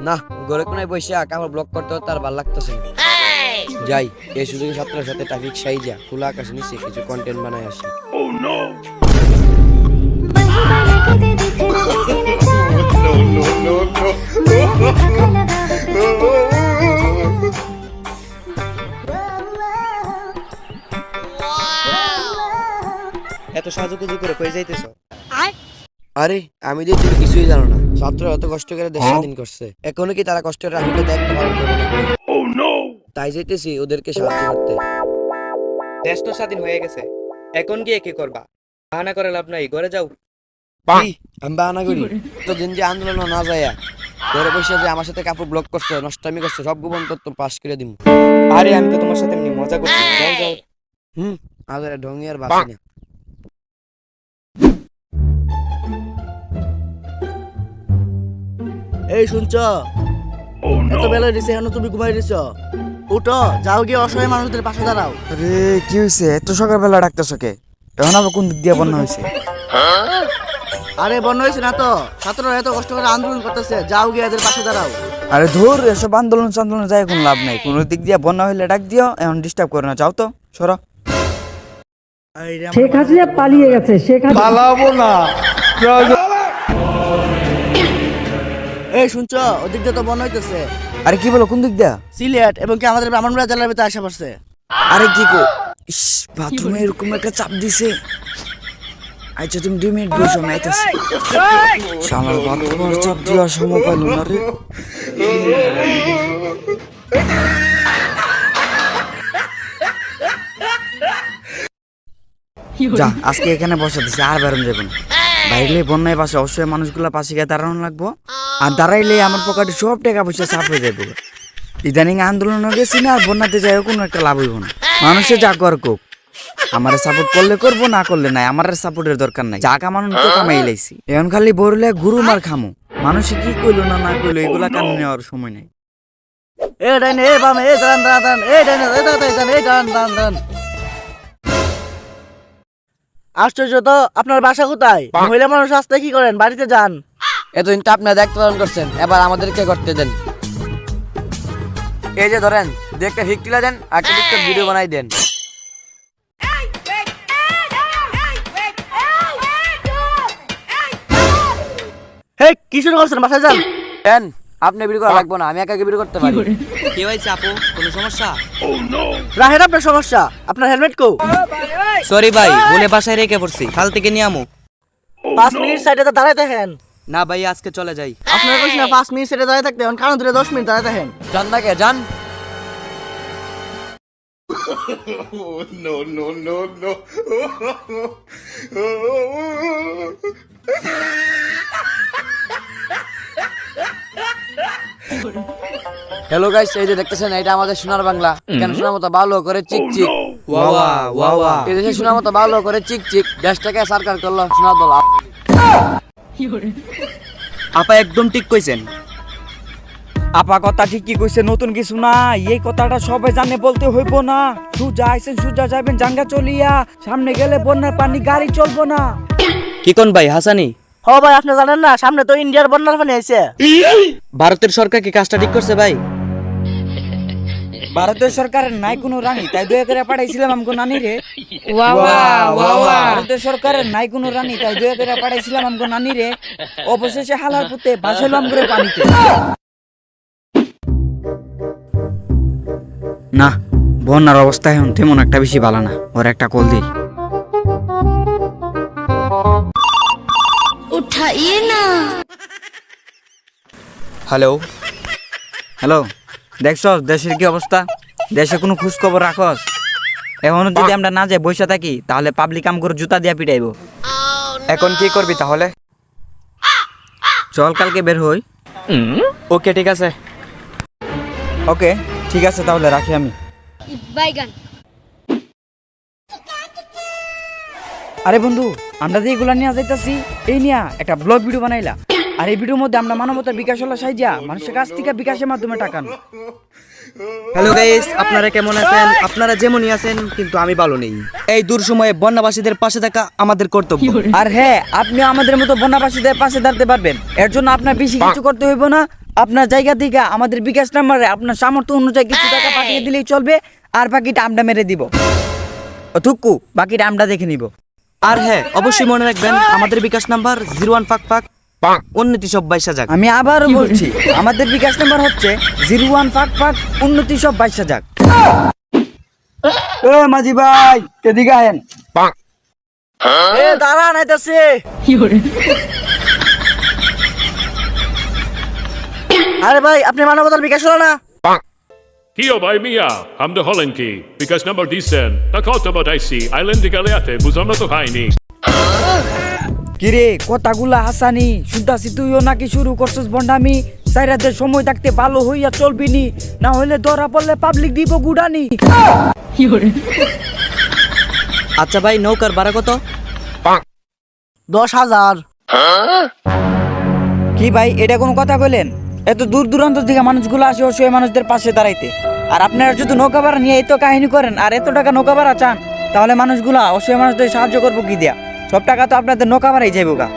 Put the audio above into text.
না, ঘরে কোনায় বসে কাপড় ব্লক করতে তার ভাল লাগতেছে না। যাই এই সুযোগে ছাত্রের সাথে ট্রাফিক সাইজা খোলা আকাশে নিচে কিছু কন্টেন্ট বানাই আসি। এত সাজুগুজু করে কই যাইতেছ? আরে আমি যে তুমি কিছুই জানো না, ছাত্ররা এত কষ্ট করে দেশ স্বাধীন করছে, এখনো কি তারা কষ্টের রাখিতে দেখতে পালন করবে না? তাই যাইতেছি ওদেরকে সাহায্য করতে। দেশ তো স্বাধীন হয়ে গেছে, এখন গিয়ে কি করবা? বাহানা করে লাভ নাই, ঘরে যাও। কি আমি বাহানা করি? তো দিন যে আন্দোলন না যায়া ঘরে বসে যে আমার সাথে কাপড় ব্লক করছে, নষ্টামি করছে, সব গোপন তথ্য পাস করে দিব। আরে আমি তো তোমার সাথে এমনি মজা করছি, যাও যাও। আদরে ঢঙ্গি আর বাসি না। এই শুনছ, এত বেলা দিছে এখন তুমি ঘুমাই দিছ? উঠো, যাও গিয়ে অসহায় মানুষদের পাশে দাঁড়াও। আরে কি হয়েছে এত সকালবেলা ডাকতেছ কে? এখন আবার কোন দিক দিয়ে বন্যা হয়েছে? আরে বন্ধ হয়েছে না তো, ছাত্ররা এত কষ্ট করে আন্দোলন করতেছে, যাও গিয়ে এদের পাশে দাঁড়াও। আরে ধুর, এসব আন্দোলন সান্দোলন যায় কোনো লাভ নাই। কোনো দিক দিয়ে বন্যা হইলে ডাক দিও, এখন ডিস্টার্ব করে না। যাও তো, সরো। শেখ হাসিনা পালিয়ে গেছে। শেখ হাসিনা পালাবো না। এই শুনছ, ওদিক দিয়ে তো বন্ধ হইতেছে। আরে কি বলো, কোন দিক দিয়া? সিলেট এবং কি আমাদের ব্রাহ্মণবাড়িয়া জেলার ভিতরে আসা পড়ছে। আরে কি কো? ইস, বাথরুমে এরকম একটা চাপ দিছে। আচ্ছা তুমি 2 মিনিট বসো, আমি আইতাছি। শালার বাথরুমের চাপ দিয়া সময় পাইল না রে। যা, আজকে এখানে বসে দিছে, আর বেরোন যাবে না। বাইরে বন্যায় পাশে অসহায় মানুষগুলো পাশে গিয়ে দাঁড়ানো লাগবো, আর দাঁড়াইলে আমার পকেটে সব টাকা পয়সা চাপ হয়ে যাবে। ইদানিং আন্দোলন গেছি না, আর বন্যাতে যাই কোনো একটা লাভ হইব না। মানুষে যা কর কোক, আমার সাপোর্ট করলে করবো, না করলে নাই। আমার সাপোর্টের দরকার নাই, যা কামানো তো কামাই লাইছি। এখন খালি বললে গুরু মার খামো। মানুষে কি কইলো না না কইলো এগুলা কান নেওয়ার সময় নেই। এ ডাইনে, এ বামে, এ দাঁড়ান দাঁড়ান দাঁড়ান, এ ডাইনে, এ দাঁড়ান, এ দাঁড়ান দাঁড়ান দাঁড়ান। আশ্চর্য তো, আপনার বাসা কোথায়? মহিলা মানুষ আসতে কি করেন? বাড়িতে যান। এতদিন তো আপনারা দায়িত্ব পালন করছেন, এবার আমাদেরকে করতে দেন। এই যে ধরেন, দেখতে হিক তুলে দেন আর একটা ভিডিও বানাই দেন। হে, কি শুরু করছেন? বাসায় যান। দেন, আপনি ভিডিও করা লাগবে না, আমি একাকে ভিডিও করতে পারি। কি হয়েছে আপু, কোনো সমস্যা? রাহেন, আপনার সমস্যা। আপনার হেলমেট কো? সরি ভাই, বলে বাসায় রেখে পড়ছি, কাল থেকে নিয়ে আমু। 5 মিনিট সাইডে তো দাঁড়ায় থাকেন। না ভাই, আজকে চলে যাই। আপনারা কইছেন না 5 মিনিট সাইডে দাঁড়ায় থাকতে, এখন কারণ ধরে 10 মিনিট দাঁড়ায় থাকেন। যান না কে যান। হ্যালো গাইস, এই যে দেখতেছেন, এটা আমাদের সোনার বাংলা। এখানে সোনার মতো ভালো করে চিক চিক। ওয়া ওয়া ওয়া। এই দেশে সোনার মতো ভালো করে চিক চিক। দেশটাকে সরকার করলো সোনার দল। আপা একদম ঠিক কইছেন। আপা কথা ঠিকই কইছে, নতুন কিছু না। এই কথাটা সবাই জানে, বলতে হইব না। সুজা আইছেন, সুজা যাবেন জাঙ্গা চলিয়া। সামনে গেলে বন্যার পানি, গাড়ি চলবো না। কি কোন ভাই হাসানি? হ ভাই, আপনি জানেন না, সামনে তো ইন্ডিয়ার বন্যার পানি আইছে। ভারতের সরকার কি কাজটা ঠিক করছে ভাই? ভারতের সরকারের নাই কোনো রানী, তাই দয়া করে পাঠাইছিলাম আমগো নানি রে। ভারতের সরকারের নাই কোনো রানী, তাই দয়া করে পাঠাইছিলাম আমগো নানি রে। অবশেষে হালার পুতে বাঁচালাম করে পানিতে। না, বন্যার অবস্থা এখন তেমন একটা বেশি ভালো না। ওর একটা কল দিই। उठाइए ना। হ্যালো। হ্যালো, দেখছস দেশের কি অবস্থা? দেশে কোনো খোঁজ খবর রাখস? এখনো যদি আমরা না যাই বসে থাকি, তাহলে পাবলিক কাম করে জুতা দিয়া পিটাইব। এখন কি করবি তাহলে? চল কালকে বের হই। ওকে ঠিক আছে। ওকে ঠিক আছে, তাহলে রাখি আমি। बैगन। আরে বন্ধু, আমরা যে এগুলা নিয়ে যাইতাছি, এই নিয়ে একটা ব্লগ ভিডিও বানাইলা। আর এই ভিডিওর মধ্যে আমরা মানবতার বিকাশ হলো সাইজা মানুষের কাছ থেকে বিকাশের মাধ্যমে টাকানো। হ্যালো গাইস, আপনারা কেমন আছেন? আপনারা যেমনই আছেন, কিন্তু আমি ভালো নেই। এই দূর সময়ে বন্যাবাসীদের পাশে থাকা আমাদের কর্তব্য। আর হ্যাঁ, আপনি আমাদের মতো বন্যাবাসীদের পাশে দাঁড়াতে পারবেন। এর জন্য আপনার বেশি কিছু করতে হইব না। আপনার জায়গা থেকে আমাদের বিকাশ নাম্বারে আপনার সামর্থ্য অনুযায়ী কিছু টাকা পাঠিয়ে দিলেই চলবে, আর বাকিটা আমরা মেরে দিব। থুকু, বাকিটা আমরা দেখে নিব। আর হ্যাঁ, অবশ্যই মনে রাখবেন আমাদের বিকাশ নাম্বার 01 উন্নতি সব 22,000। আমি আবার বলছি, আমাদের বিকাশ নাম্বার হচ্ছে 01 উন্নতি সব 22,000। ও মাঝি ভাই, এদিকে আহেন। এ দাঁড়া নাইতাছে। আরে ভাই, আপনি মানবতার বিকাশ হলো না? Hiyo by Mia, I'm the Hollandki, because number decent, the kota about I see, island di Galeate, buzon to haini. কিরে, কথাগুলা হাসানি শুনতাছি, তুইও নাকি শুরু করছিস বন্ডামি। সাইরাদের সময় থাকতে ভালো হইয়া চলবি নি, না হইলে ধরা পড়লে পাবলিক দিব গুডানি। আচ্ছা ভাই, নৌকার ভাড়া কত? 10,000। কি ভাই, এটা কোনো কথা বলেন? এত দূর দূরান্ত থেকে মানুষগুলো আসে অসহায় মানুষদের পাশে দাঁড়াইতে, আর আপনারা যদি নৌকা ভাড়া নিয়ে এত কাহিনী করেন আর এত টাকা নৌকা ভাড়া চান, তাহলে মানুষগুলা অসহায় মানুষদের সাহায্য করবো কি দিয়া? সব টাকা তো আপনাদের নৌকা ভাড়াই যাইব গা।